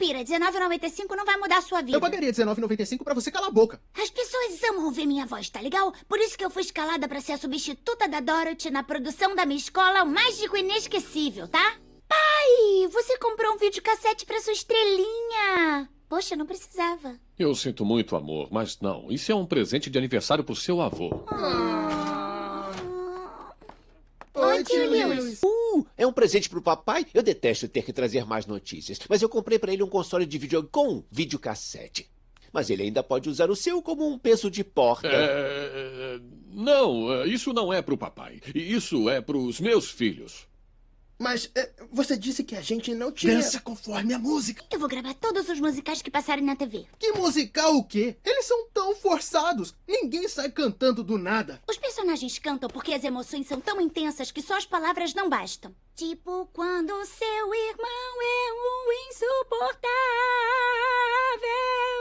pira, R$19,95 não vai mudar a sua vida. Eu pagaria R$19,95 pra você calar a boca. As pessoas amam ouvir minha voz, tá legal? Por isso que eu fui escalada pra ser a substituta da Dorothy na produção da minha escola, o mágico inesquecível, tá? Pai, você comprou um videocassete pra sua estrelinha. Poxa, não precisava. Eu sinto muito, amor, mas não. Isso é um presente de aniversário pro seu avô. Oi, tio Lewis. É um presente pro papai? Eu detesto ter que trazer mais notícias, mas eu comprei pra ele um console de vídeo com videocassete. Mas ele ainda pode usar o seu como um peso de porta. Não, isso não é pro papai. Isso é pros meus filhos. Mas você disse que a gente não tinha... Dança conforme a música. Eu vou gravar todos os musicais que passarem na TV. Que musical o quê? Eles são tão forçados. Ninguém sai cantando do nada. Os personagens cantam porque as emoções são tão intensas que só as palavras não bastam. Tipo quando seu irmão é um